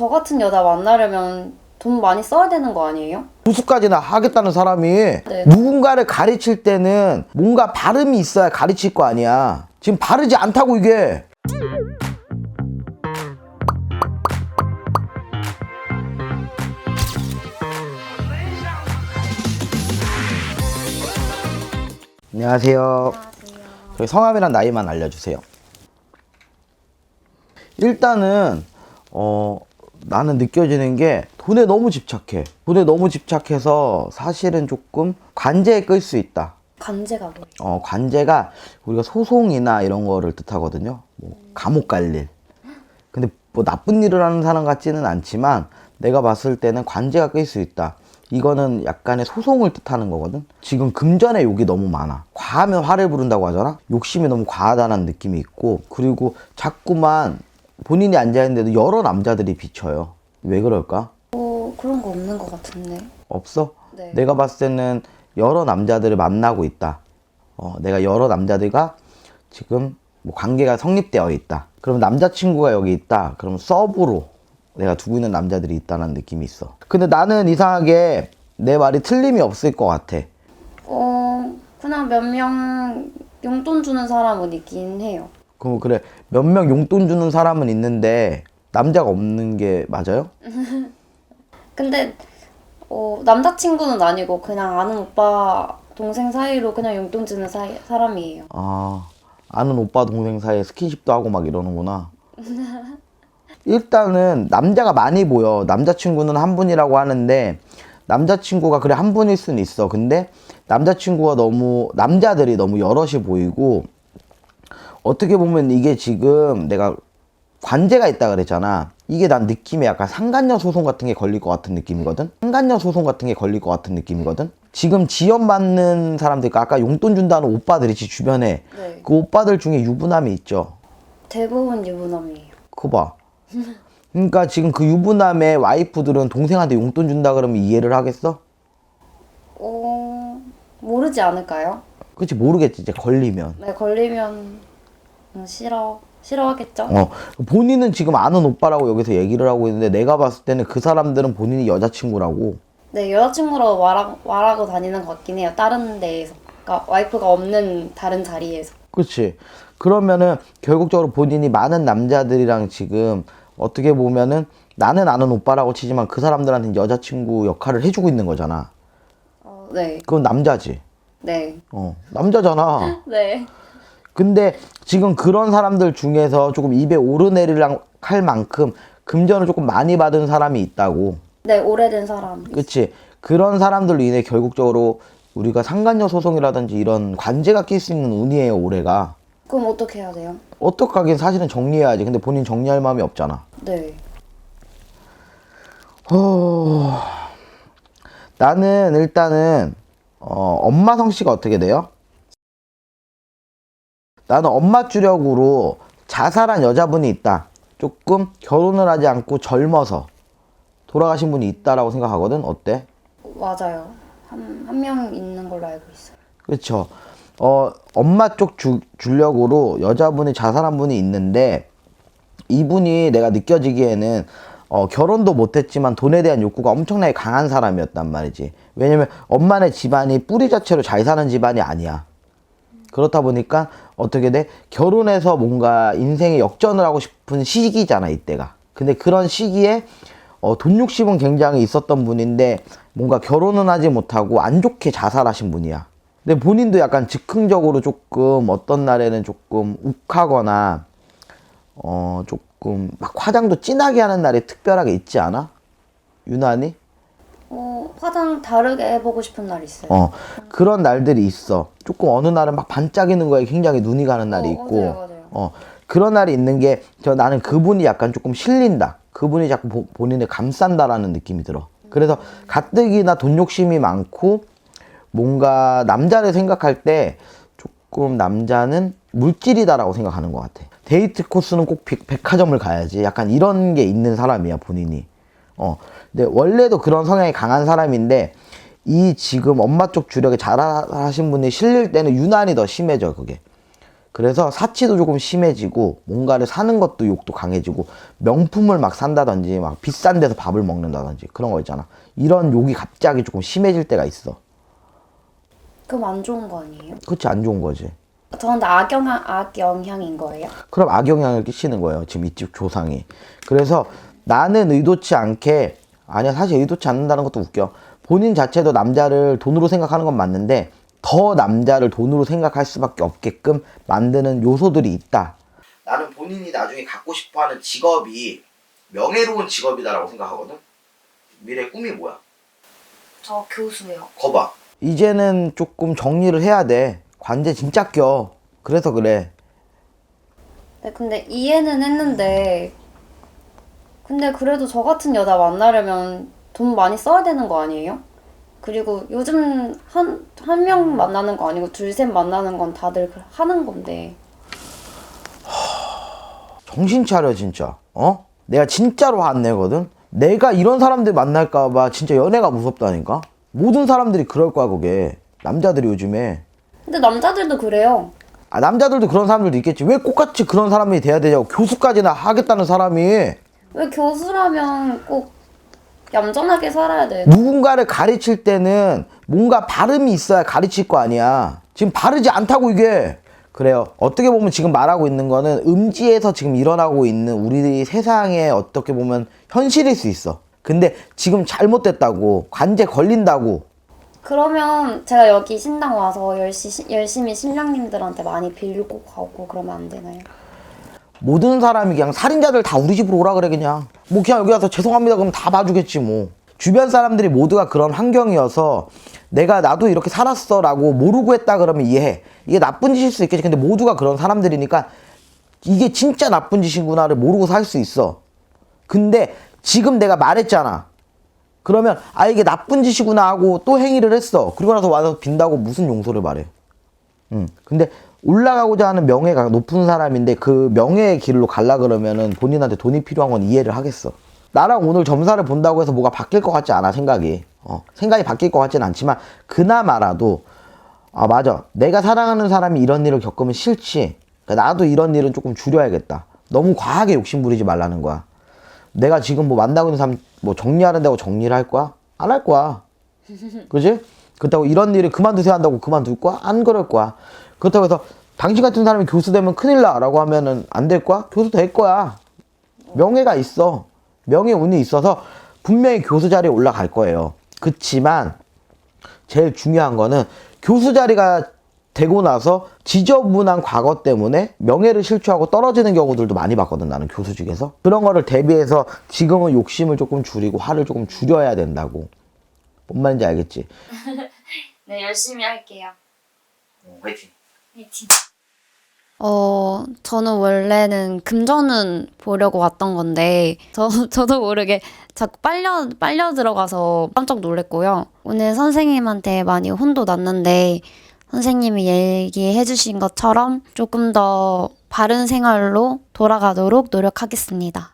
저 같은 여자 만나려면 돈 많이 써야 되는 거 아니에요? 투수까지나 하겠다는 사람이 네. 누군가를 가르칠 때는 뭔가 발음이 있어야 가르칠 거 아니야. 지금 바르지 않다고 이게. 안녕하세요. 저희 성함이랑 나이만 알려주세요. 일단은 나는 느껴지는 게 돈에 너무 집착해. 돈에 너무 집착해서 사실은 조금 관제에 끌 수 있다. 관제가 뭐예요? 관제가 우리가 소송이나 이런 거를 뜻하거든요. 뭐 감옥 갈 일. 근데 뭐 나쁜 일을 하는 사람 같지는 않지만 내가 봤을 때는 관제가 끌 수 있다. 이거는 약간의 소송을 뜻하는 거거든. 지금 금전의 욕이 너무 많아. 과하면 화를 부른다고 하잖아. 욕심이 너무 과하다는 느낌이 있고, 그리고 자꾸만 본인이 앉아있는데도 여러 남자들이 비춰요. 왜 그럴까? 그런 거 없는 것 같은데. 없어? 네. 내가 봤을 때는 여러 남자들을 만나고 있다. 내가 여러 남자들과 지금 뭐 관계가 성립되어 있다. 그럼 남자친구가 여기 있다. 그럼 서브로 내가 두고 있는 남자들이 있다는 느낌이 있어. 근데 나는 이상하게 내 말이 틀림이 없을 것 같아. 그냥 몇 명 용돈 주는 사람은 있긴 해요. 그럼 그래, 몇 명 용돈 주는 사람은 있는데 남자가 없는 게 맞아요? 근데 남자친구는 아니고 그냥 아는 오빠 동생 사이로 그냥 용돈 주는 사람이에요. 아는 오빠 동생 사이에 스킨십도 하고 막 이러는구나. 일단은 남자가 많이 보여. 남자친구는 한 분이라고 하는데 남자친구가 그래 한 분일 수는 있어. 근데 남자들이 너무 여럿이 보이고, 어떻게 보면 이게 지금 내가 관제가 있다 그랬잖아. 이게 난 느낌이 약간 상간녀 소송 같은 게 걸릴 것 같은 느낌이거든. 지금 지원받는 사람들, 아까 용돈 준다는 오빠들이 주변에 네. 그 오빠들 중에 유부남이 있죠. 대부분 유부남이에요. 그거 봐. 그러니까 지금 그 유부남의 와이프들은 동생한테 용돈 준다 그러면 이해를 하겠어? 모르지 않을까요? 그렇지, 모르겠지. 이제 걸리면. 네, 걸리면 싫어하겠죠? 본인은 지금 아는 오빠라고 여기서 얘기를 하고 있는데 내가 봤을 때는 그 사람들은 본인이 여자친구라고. 네, 여자친구로 말하고 다니는 것 같긴 해요. 다른 데에서. 그러니까 와이프가 없는 다른 자리에서. 그렇지. 그러면은 결국적으로 본인이 많은 남자들이랑 지금 어떻게 보면은 나는 아는 오빠라고 치지만 그 사람들한테는 여자친구 역할을 해주고 있는 거잖아. 네. 그건 남자지. 네. 남자잖아. 네. 근데 지금 그런 사람들 중에서 조금 입에 오르내리랑 할 만큼 금전을 조금 많이 받은 사람이 있다고. 네, 오래된 사람. 그치. 그런 사람들로 인해 결국적으로 우리가 상간녀 소송이라든지 이런 관제가 낄 수 있는 운이에요, 올해가. 그럼 어떻게 해야 돼요? 어떡하긴 사실은 정리해야지. 근데 본인 정리할 마음이 없잖아. 네. 나는 일단은 엄마 성씨가 어떻게 돼요? 나는 엄마 주력으로 자살한 여자분이 있다. 조금 결혼을 하지 않고 젊어서 돌아가신 분이 있다라고 생각하거든. 어때? 맞아요. 한 명 있는 걸로 알고 있어요. 그렇죠. 엄마 쪽 주력으로 여자분이 자살한 분이 있는데, 이분이 내가 느껴지기에는 결혼도 못했지만 돈에 대한 욕구가 엄청나게 강한 사람이었단 말이지. 왜냐면 엄마네 집안이 뿌리 자체로 잘 사는 집안이 아니야. 그렇다 보니까 어떻게 돼? 결혼해서 뭔가 인생에 역전을 하고 싶은 시기잖아, 이때가. 근데 그런 시기에 돈 욕심은 굉장히 있었던 분인데 뭔가 결혼은 하지 못하고 안 좋게 자살하신 분이야. 근데 본인도 약간 즉흥적으로 조금 어떤 날에는 조금 욱하거나 조금 막 화장도 진하게 하는 날이 특별하게 있지 않아? 유난히? 화장 다르게 해보고 싶은 날 있어요. 그런 날들이 있어. 조금 어느 날은 막 반짝이는 거에 굉장히 눈이 가는 날이 있고. 맞아요. 그런 날이 있는 게 나는 그분이 약간 조금 실린다. 그분이 자꾸 본인을 감싼다라는 느낌이 들어. 그래서 가뜩이나 돈 욕심이 많고 뭔가 남자를 생각할 때 조금 남자는 물질이다라고 생각하는 것 같아. 데이트 코스는 꼭 백화점을 가야지. 약간 이런 게 있는 사람이야, 본인이. 근데 원래도 그런 성향이 강한 사람인데 이 지금 엄마 쪽 주력에 잘하신 분이 실릴 때는 유난히 더 심해져, 그게. 그래서 사치도 조금 심해지고 뭔가를 사는 것도 욕도 강해지고 명품을 막 산다든지 막 비싼 데서 밥을 먹는다든지 그런 거 있잖아. 이런 욕이 갑자기 조금 심해질 때가 있어. 그럼 안 좋은 거 아니에요? 그렇지, 안 좋은 거지. 저한테 악영향인 거예요? 그럼 악영향을 끼치는 거예요. 지금 이쪽 조상이. 그래서 나는 의도치 않게, 아니야, 사실 의도치 않는다는 것도 웃겨. 본인 자체도 남자를 돈으로 생각하는 건 맞는데 더 남자를 돈으로 생각할 수밖에 없게끔 만드는 요소들이 있다. 나는 본인이 나중에 갖고 싶어하는 직업이 명예로운 직업이다라고 생각하거든. 미래 꿈이 뭐야? 저 교수요. 거봐. 이제는 조금 정리를 해야 돼. 관제 진짜 껴. 그래서 그래. 네, 근데 이해는 했는데 근데 그래도 저 같은 여자 만나려면 돈 많이 써야 되는 거 아니에요? 그리고 요즘 한 명 만나는 거 아니고 둘 셋 만나는 건 다들 하는 건데. 정신 차려 진짜. 어? 내가 진짜로 안 내거든. 내가 이런 사람들 만날까 봐 진짜 연애가 무섭다니까. 모든 사람들이 그럴 거야 그게. 남자들이 요즘에. 근데 남자들도 그래요. 아, 남자들도 그런 사람들도 있겠지. 왜 똑같이 그런 사람이 돼야 되냐고. 교수까지나 하겠다는 사람이. 왜 교수라면 꼭 얌전하게 살아야 돼? 누군가를 가르칠 때는 뭔가 발음이 있어야 가르칠 거 아니야. 지금 바르지 않다고 이게. 그래요. 어떻게 보면 지금 말하고 있는 거는 음지에서 지금 일어나고 있는 우리 세상의 어떻게 보면 현실일 수 있어. 근데 지금 잘못됐다고, 관제 걸린다고. 그러면 제가 여기 신당 와서 열심히 신랑님들한테 많이 빌고 가고 그러면 안 되나요? 모든 사람이 그냥 살인자들 다 우리 집으로 오라 그래 그냥. 뭐 그냥 여기 와서 죄송합니다 그럼 다 봐주겠지 뭐. 주변 사람들이 모두가 그런 환경이어서 내가 나도 이렇게 살았어 라고 모르고 했다 그러면 이해해. 이게 나쁜 짓일 수 있겠지. 근데 모두가 그런 사람들이니까 이게 진짜 나쁜 짓이구나를 모르고 살 수 있어. 근데 지금 내가 말했잖아. 그러면 아 이게 나쁜 짓이구나 하고 또 행위를 했어. 그리고 나서 와서 빈다고 무슨 용서를 말해. 근데 올라가고자 하는 명예가 높은 사람인데 그 명예의 길로 갈라 그러면은 본인한테 돈이 필요한 건 이해를 하겠어. 나랑 오늘 점사를 본다고 해서 뭐가 바뀔 것 같지 않아 생각이. 생각이 바뀔 것 같지는 않지만 그나마라도 아 맞아 내가 사랑하는 사람이 이런 일을 겪으면 싫지. 그러니까 나도 이런 일은 조금 줄여야겠다. 너무 과하게 욕심 부리지 말라는 거야. 내가 지금 뭐 만나고 있는 사람 뭐 정리하는다고 정리를 할 거야? 안 할 거야. 그지? 그렇다고 이런 일을 그만두세요 한다고 그만둘 거야? 안 그럴 거야. 그렇다고 해서 당신 같은 사람이 교수 되면 큰일 나 라고 하면은 안 될 거야? 교수 될 거야. 명예가 있어. 명예 운이 있어서 분명히 교수 자리에 올라갈 거예요. 그치만 제일 중요한 거는 교수 자리가 되고 나서 지저분한 과거 때문에 명예를 실추하고 떨어지는 경우들도 많이 봤거든 나는 교수직에서. 그런 거를 대비해서 지금은 욕심을 조금 줄이고 화를 조금 줄여야 된다고. 뭔 말인지 알겠지? 네, 열심히 할게요. 화이팅. 화이팅. 저는 원래는 금전은 보려고 왔던 건데, 저도 모르게 자꾸 빨려 들어가서 깜짝 놀랐고요. 오늘 선생님한테 많이 혼도 났는데, 선생님이 얘기해 주신 것처럼 조금 더 바른 생활로 돌아가도록 노력하겠습니다.